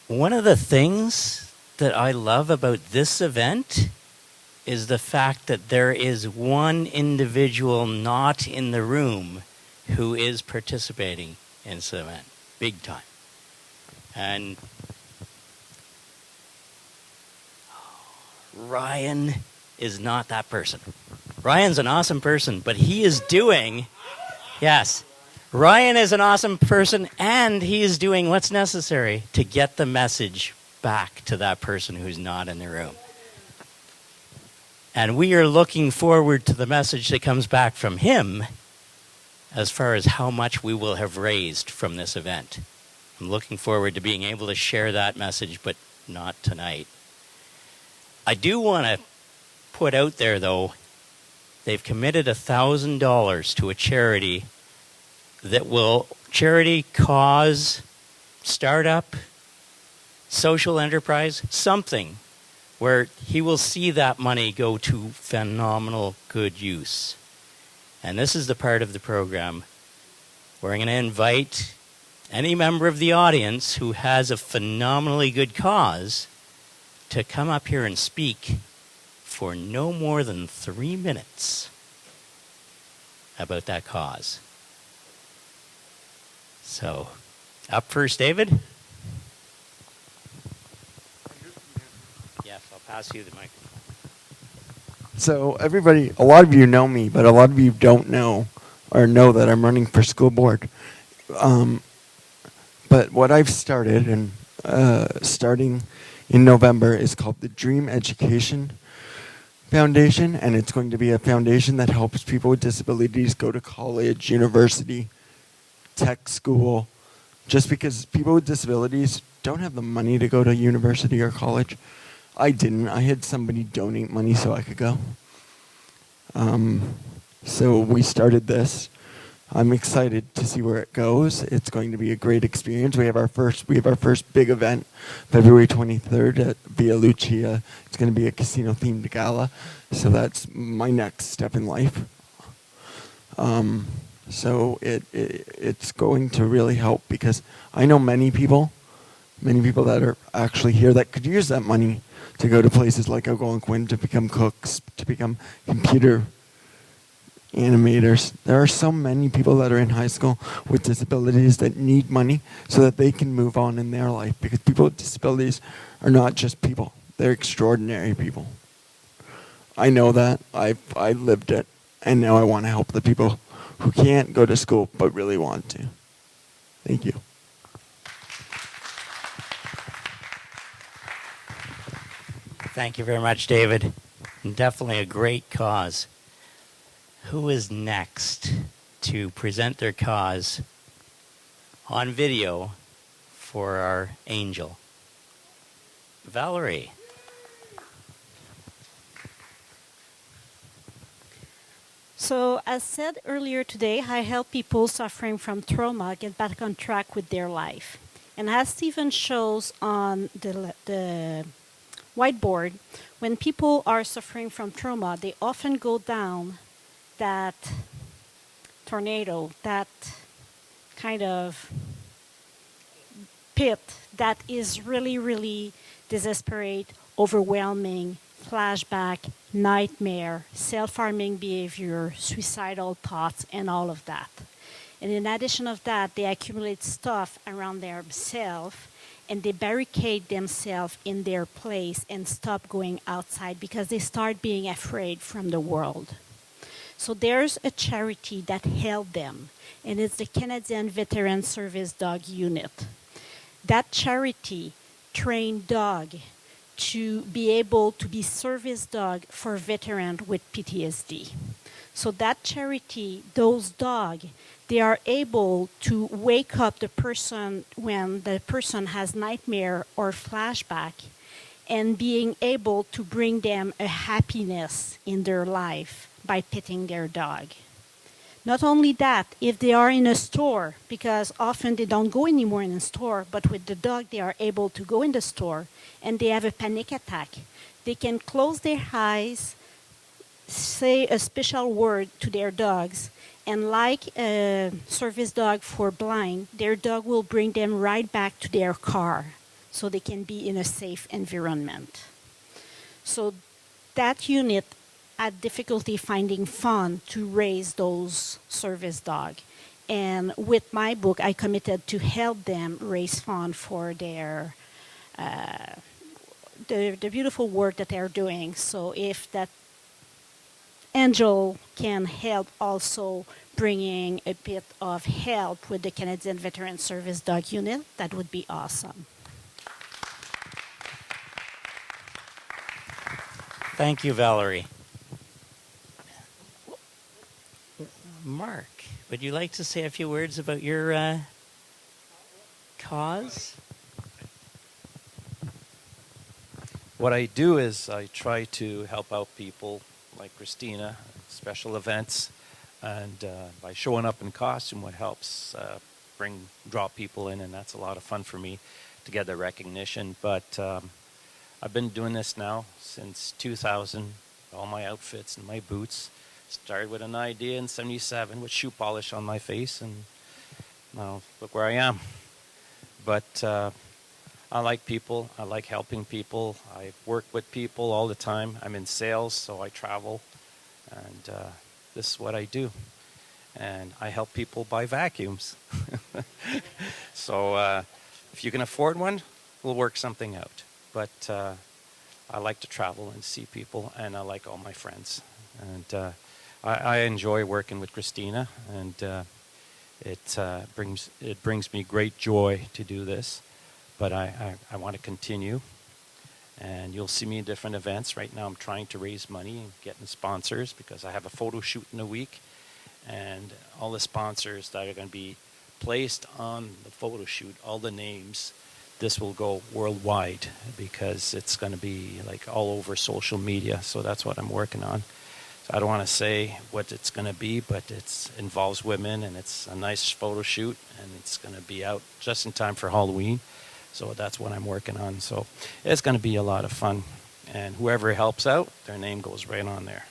One of the things that I love about this event is the fact that there is one individual not in the room who is participating in this event, big time. And Ryan is not that person. Ryan's an awesome person, but he is doing, yes, Ryan is an awesome person, and he is doing what's necessary to get the message back to that person who's not in the room. And we are looking forward to the message that comes back from him as far as how much we will have raised from this event. I'm looking forward to being able to share that message, but not tonight. I do want to put out there, though, they've committed $1,000 to a charity that will cause, startup, social enterprise, something where he will see that money go to phenomenal good use. And this is the part of the program where I'm going to invite any member of the audience who has a phenomenally good cause to come up here and speak for no more than 3 minutes about that cause. So, up first, David. Yes, I'll pass you the microphone. So everybody, a lot of you know me, but a lot of you don't know or know that I'm running for school board. But what I've started, and starting in November, is called the Dream Education Foundation, and it's going to be a foundation that helps people with disabilities go to college, university, tech school, just because people with disabilities don't have the money to go to university or college. I didn't. I had somebody donate money so I could go. So we started this. I'm excited to see where it goes. It's going to be a great experience. We have our first big event, February 23rd at Via Lucia. It's going to be a casino-themed gala. So that's my next step in life. So it's going to really help because I know many people that are actually here that could use that money to go to places like Algonquin, to become cooks, to become computer animators. There are so many people that are in high school with disabilities that need money so that they can move on in their life, because people with disabilities are not just people. They're extraordinary people. I know that. I lived it, and now I want to help the people who can't go to school but really want to. Thank you. Thank you very much, David. Definitely a great cause. Who is next to present their cause on video for our angel? Valerie. So, as said earlier today, I help people suffering from trauma get back on track with their life. And as Stephen shows on the whiteboard, when people are suffering from trauma, they often go down that tornado, that kind of pit that is really, really desperate, overwhelming, flashback, nightmare, self-harming behavior, suicidal thoughts, and all of that. And in addition of that, they accumulate stuff around themselves, and they barricade themselves in their place and stop going outside because they start being afraid from the world. So there's a charity that held them, and it's the Canadian Veteran Service Dog Unit. That charity trained dog to be able to be service dog for veterans with PTSD. So that charity, those dogs, they are able to wake up the person when the person has nightmare or flashback, and being able to bring them a happiness in their life by petting their dog. Not only that, if they are in a store, because often they don't go anymore in a store, but with the dog they are able to go in the store and they have a panic attack, they can close their eyes, say a special word to their dogs, and like a service dog for blind, their dog will bring them right back to their car. so they can be in a safe environment. So that unit had difficulty finding fund to raise those service dog. And with my book, I committed to help them raise fund for their the beautiful work that they're doing. So if that Angel can help also bringing a bit of help with the Canadian Veteran Service Dog Unit, that would be awesome. Thank you, Valerie. Mark, would you like to say a few words about your cause? What I do is I try to help out people like Christina, special events, and by showing up in costume, what helps draw people in, and that's a lot of fun for me to get the recognition. But I've been doing this now since 2000, all my outfits and my boots. Started with an idea in 77 with shoe polish on my face, and now look where I am. But I like people. I like helping people. I work with people all the time. I'm in sales, so I travel, and this is what I do. And I help people buy vacuums. So if you can afford one, we'll work something out. But I like to travel and see people, and I like all my friends. And I enjoy working with Christina, and it brings me great joy to do this. But I want to continue, and you'll see me in different events. Right now I'm trying to raise money and getting sponsors because I have a photo shoot in a week, and all the sponsors that are going to be placed on the photo shoot, all the names, this will go worldwide because it's going to be like all over social media. So that's what I'm working on. So I don't want to say what it's going to be, but it involves women, and it's a nice photo shoot, and it's going to be out just in time for Halloween. So that's what I'm working on. So it's going to be a lot of fun. And whoever helps out, their name goes right on there.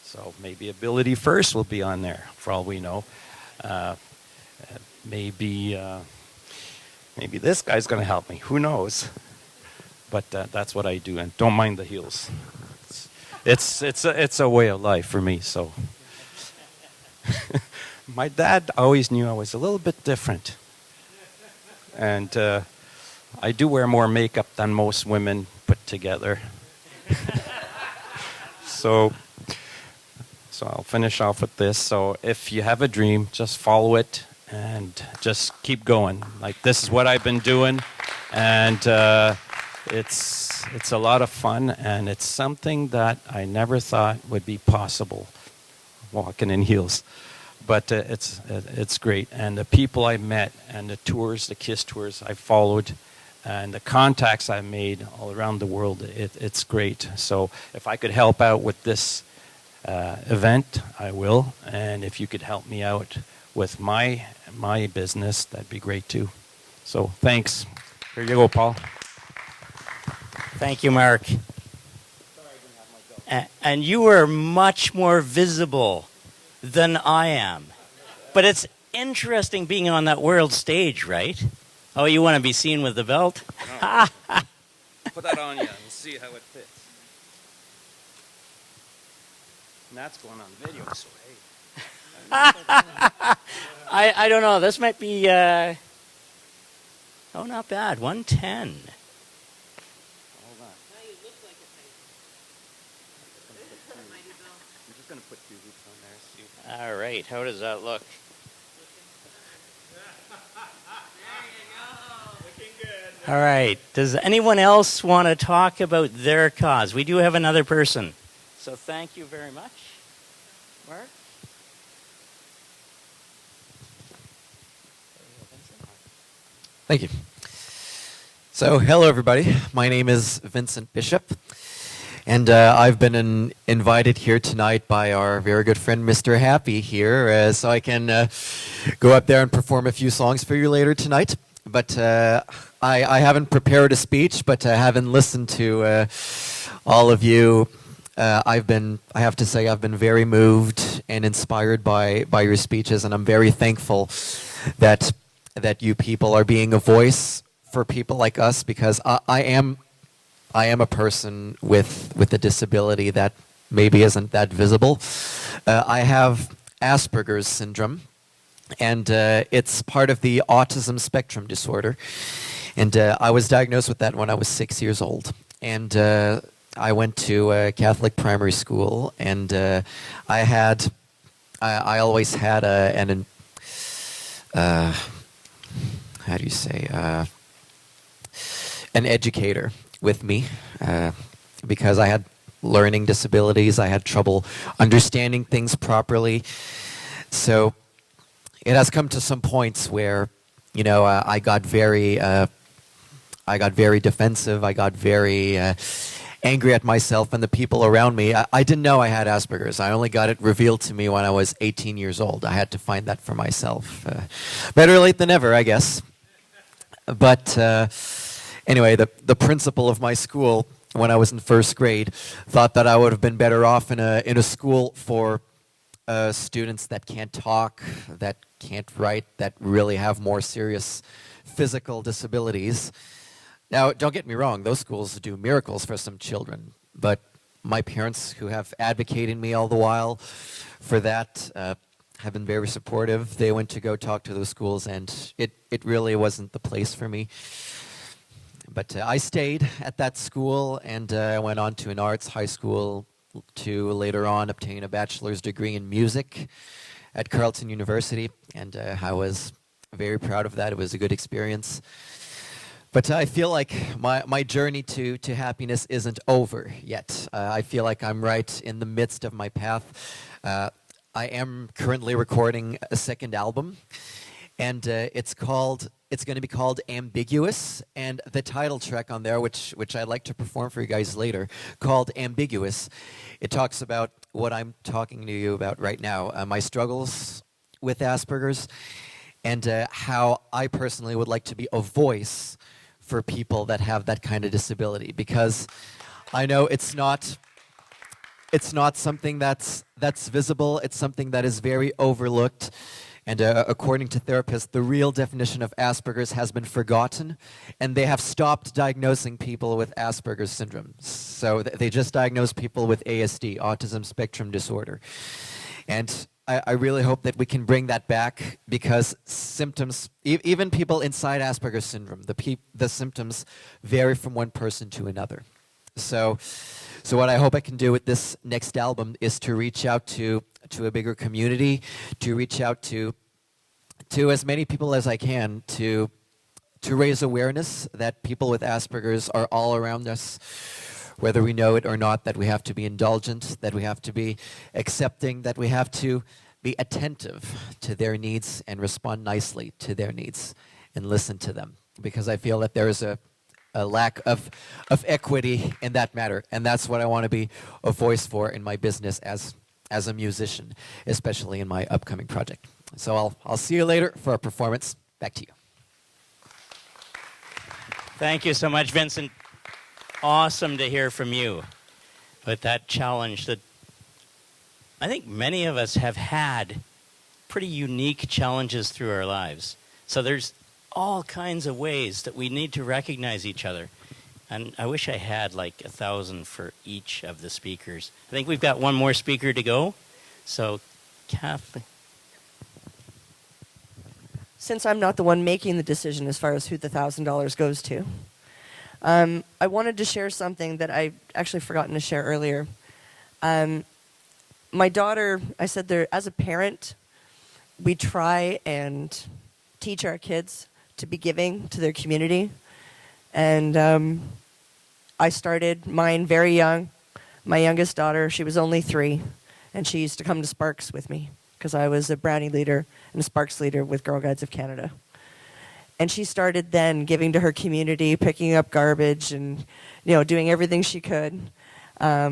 So maybe Ability First will be on there, for all we know. Maybe this guy's going to help me. Who knows? But that's what I do. And don't mind the heels. It's a way of life for me. So my dad always knew I was a little bit different. And I do wear more makeup than most women put together. So I'll finish off with this. So if you have a dream, just follow it and just keep going. Like, this is what I've been doing, and it's a lot of fun, and it's something that I never thought would be possible, walking in heels. But it's great, and the people I met, and the tours, the KISS tours I followed, and the contacts I made all around the world, it's great. So if I could help out with this event, I will. And if you could help me out with my business, that'd be great too. So thanks. Here you go, Paul. Thank you, Mark. And you are much more visible than I am. But it's interesting being on that world stage, right? Oh, you want to be seen with the belt? No. Put that on you and see how it fits. And that's going on video, so hey. I don't know. This might be, oh, not bad. 110. Hold on. Now you look like a tight. I'm just going to put 2 hoops on there. See. All right. How does that look? All right. Does anyone else want to talk about their cause? We do have another person. So thank you very much. Mark? Thank you. So, hello everybody. My name is Vincent Bishop, and I've been invited here tonight by our very good friend Mr. Happy here, so I can go up there and perform a few songs for you later tonight. But I haven't prepared a speech, but having listened to all of you, I have to say, I've been very moved and inspired by your speeches, and I'm very thankful that you people are being a voice for people like us because I am a person with a disability that maybe isn't that visible. I have Asperger's syndrome, and it's part of the autism spectrum disorder. And I was diagnosed with that when I was 6 years old. And I went to a Catholic primary school, and I always had how do you say, an educator with me because I had learning disabilities. I had trouble understanding things properly. So it has come to some points where, I got very defensive. I got very angry at myself and the people around me. I didn't know I had Asperger's. I only got it revealed to me when I was 18 years old. I had to find that for myself. Better late than never, I guess. But anyway, the principal of my school, when I was in first grade, thought that I would have been better off in a school for students that can't talk, that can't write, that really have more serious physical disabilities. Now, don't get me wrong, those schools do miracles for some children, but my parents, who have advocated me all the while for that, have been very supportive. They went to go talk to those schools, and it really wasn't the place for me. But I stayed at that school, and I went on to an arts high school to later on obtain a bachelor's degree in music at Carleton University, and I was very proud of that. It was a good experience. But I feel like my journey to happiness isn't over yet. I feel like I'm right in the midst of my path. I am currently recording a second album, and it's going to be called Ambiguous, and the title track on there, which I'd like to perform for you guys later, called Ambiguous. It talks about what I'm talking to you about right now, my struggles with Asperger's, and how I personally would like to be a voice for people that have that kind of disability, because I know it's not something that's visible. It's something that is very overlooked. And according to therapists, the real definition of Asperger's has been forgotten, and they have stopped diagnosing people with Asperger's syndrome. So they just diagnose people with ASD, autism spectrum disorder. And I really hope that we can bring that back, because symptoms, even people inside Asperger's syndrome, the symptoms vary from one person to another. So what I hope I can do with this next album is to reach out to a bigger community, to reach out to as many people as I can, to raise awareness that people with Asperger's are all around us, whether we know it or not, that we have to be indulgent, that we have to be accepting, that we have to be attentive to their needs and respond nicely to their needs and listen to them. Because I feel that there is a lack of equity in that matter, and that's what I want to be a voice for in my business as a musician, especially in my upcoming project. So I'll see you later for a performance. Back to you. Thank you so much, Vincent. Awesome to hear from you. But that challenge that I think many of us have had pretty unique challenges through our lives. So there's all kinds of ways that we need to recognize each other. And I wish I had like 1,000 for each of the speakers. I think we've got one more speaker to go. So, Kathleen. Since I'm not the one making the decision as far as who the $1,000 goes to, I wanted to share something that I actually forgotten to share earlier. My daughter, I said there, as a parent, we try and teach our kids to be giving to their community. And I started mine very young. My youngest daughter, she was only 3, and she used to come to Sparks with me because I was a Brownie leader and a Sparks leader with Girl Guides of Canada. And she started then giving to her community, picking up garbage and, doing everything she could.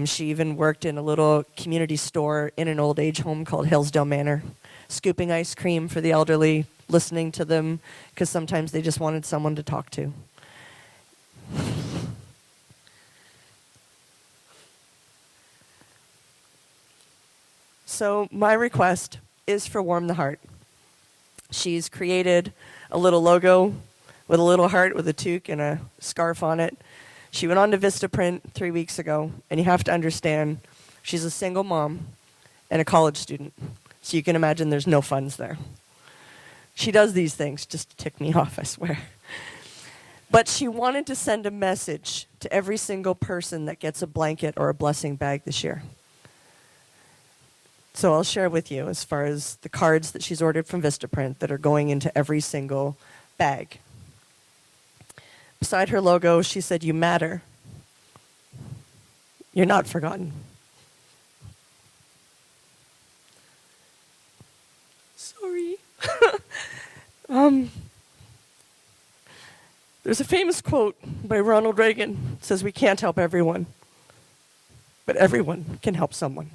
She even worked in a little community store in an old age home called Hillsdale Manor, scooping ice cream for the elderly, listening to them, because sometimes they just wanted someone to talk to. So my request is for Warm the Heart. She's created a little logo with a little heart with a toque and a scarf on it. She went on to Vistaprint 3 weeks ago, and you have to understand, she's a single mom and a college student. So you can imagine there's no funds there. She does these things just to tick me off, I swear. But she wanted to send a message to every single person that gets a blanket or a blessing bag this year. So I'll share with you as far as the cards that she's ordered from Vistaprint that are going into every single bag. Beside her logo, she said, "You matter. You're not forgotten." Sorry. There's a famous quote by Ronald Reagan. It says, "We can't help everyone, but everyone can help someone."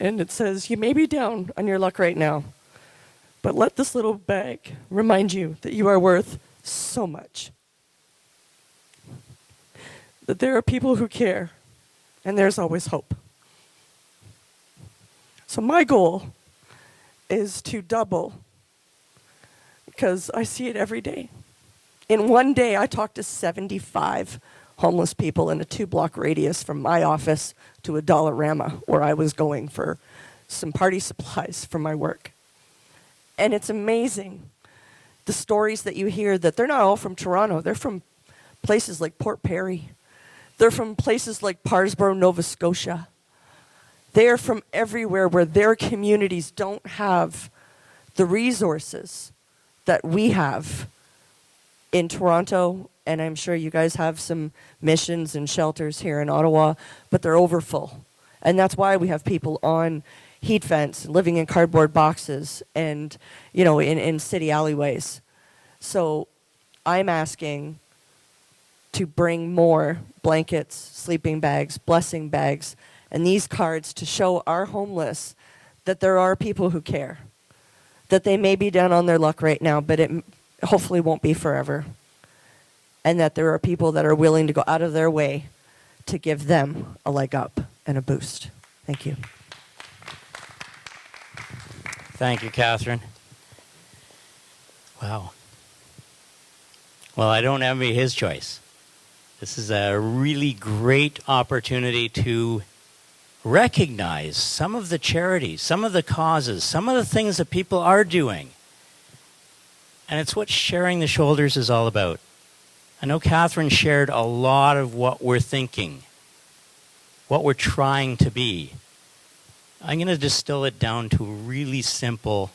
And it says, "You may be down on your luck right now, but let this little bag remind you that you are worth so much. That there are people who care, and there's always hope." So my goal is to double, because I see it every day. In one day, I talked to 75 homeless people in a 2-block radius from my office to a Dollarama, where I was going for some party supplies for my work. And it's amazing, the stories that you hear, that they're not all from Toronto. They're from places like Port Perry. They're from places like Parsboro, Nova Scotia. They are from everywhere where their communities don't have the resources that we have in Toronto, and I'm sure you guys have some missions and shelters here in Ottawa, but they're overfull. And that's why we have people on heat vents, living in cardboard boxes, and in city alleyways. So I'm asking to bring more blankets, sleeping bags, blessing bags, and these cards to show our homeless that there are people who care. That they may be down on their luck right now, but it hopefully won't be forever. And that there are people that are willing to go out of their way to give them a leg up and a boost. Thank you. Thank you, Catherine. Wow. Well, I don't envy his choice. This is a really great opportunity to recognize some of the charities, some of the causes, some of the things that people are doing. And it's what sharing the shoulders is all about. I know Catherine shared a lot of what we're thinking, what we're trying to be. I'm going to distill it down to really simple.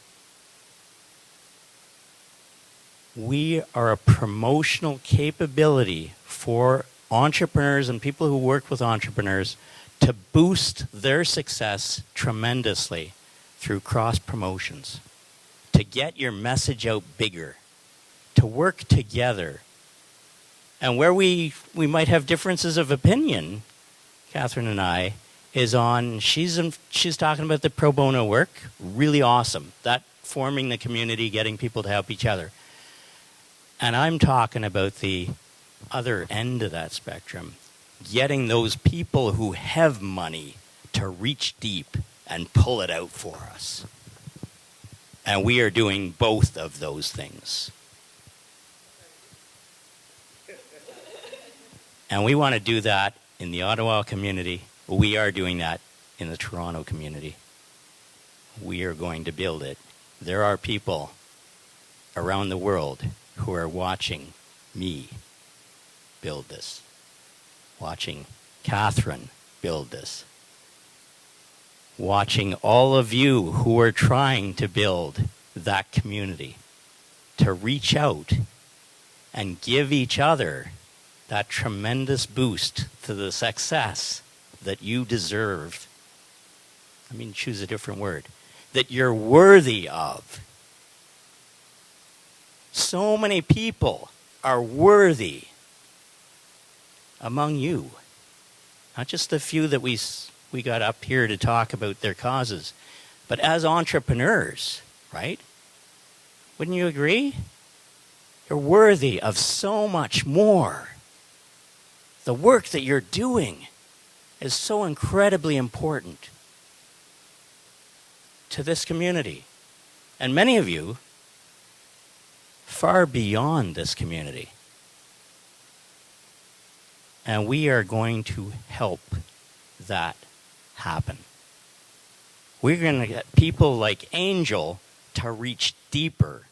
We are a promotional capability for entrepreneurs and people who work with entrepreneurs to boost their success tremendously through cross promotions, to get your message out bigger, to work together. And where we might have differences of opinion, Catherine and I, is on, she's talking about the pro bono work, really awesome. That forming the community, getting people to help each other. And I'm talking about the other end of that spectrum, getting those people who have money to reach deep and pull it out for us. And we are doing both of those things. And we want to do that in the Ottawa community. We are doing that in the Toronto community. We are going to build it. There are people around the world who are watching me build this, watching Catherine build this, watching all of you who are trying to build that community, to reach out and give each other that tremendous boost to the success that you deserve. I mean, choose a different word. That you're worthy of. So many people are worthy among you. Not just the few that we got up here to talk about their causes, but as entrepreneurs, right? Wouldn't you agree? You're worthy of so much more. The work that you're doing is so incredibly important to this community. And many of you far beyond this community. And we are going to help that happen. We're going to get people like Angel to reach deeper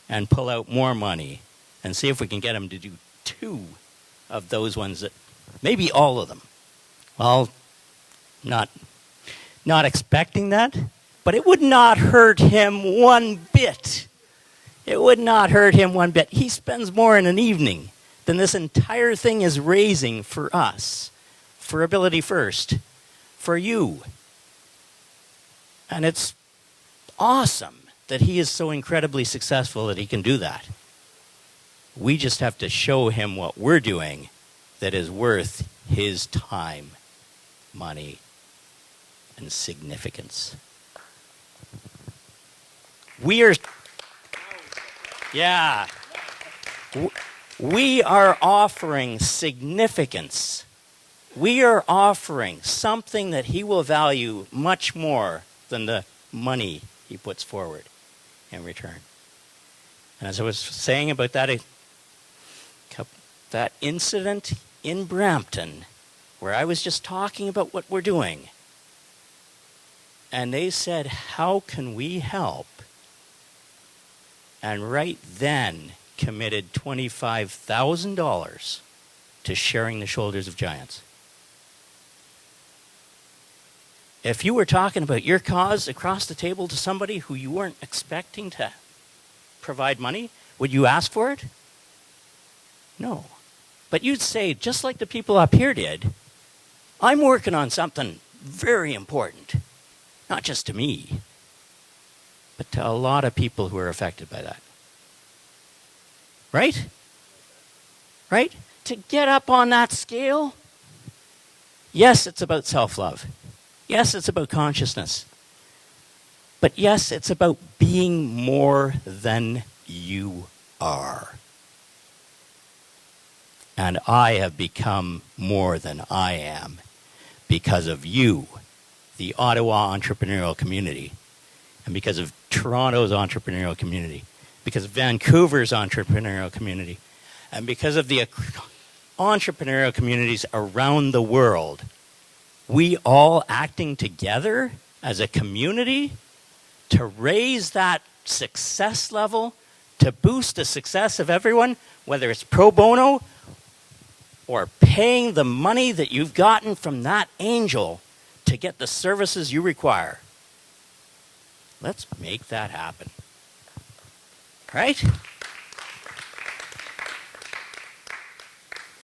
and pull out more money and see if we can get them to do 2 of those ones, that maybe all of them. Well, not expecting that, but it would not hurt him one bit. It would not hurt him one bit. He spends more in an evening than this entire thing is raising for us, for Ability First, for you. And it's awesome that he is so incredibly successful that he can do that. We just have to show him what we're doing that is worth his time, money, and significance. We are offering significance. We are offering something that he will value much more than the money he puts forward in return. And as I was saying about that incident in Brampton, where I was just talking about what we're doing, and they said, how can we help? And right then committed $25,000 to sharing the shoulders of giants. If you were talking about your cause across the table to somebody who you weren't expecting to provide money, would you ask for it? No. But you'd say, just like the people up here did, I'm working on something very important, not just to me, but to a lot of people who are affected by that. Right? Right? To get up on that scale, yes, it's about self-love. Yes, it's about consciousness. But yes, it's about being more than you are. And I have become more than I am because of you, the Ottawa entrepreneurial community, and because of Toronto's entrepreneurial community, because of Vancouver's entrepreneurial community, and because of the entrepreneurial communities around the world. We all acting together as a community to raise that success level, to boost the success of everyone, whether it's pro bono or paying the money that you've gotten from that angel to get the services you require. Let's make that happen. Right?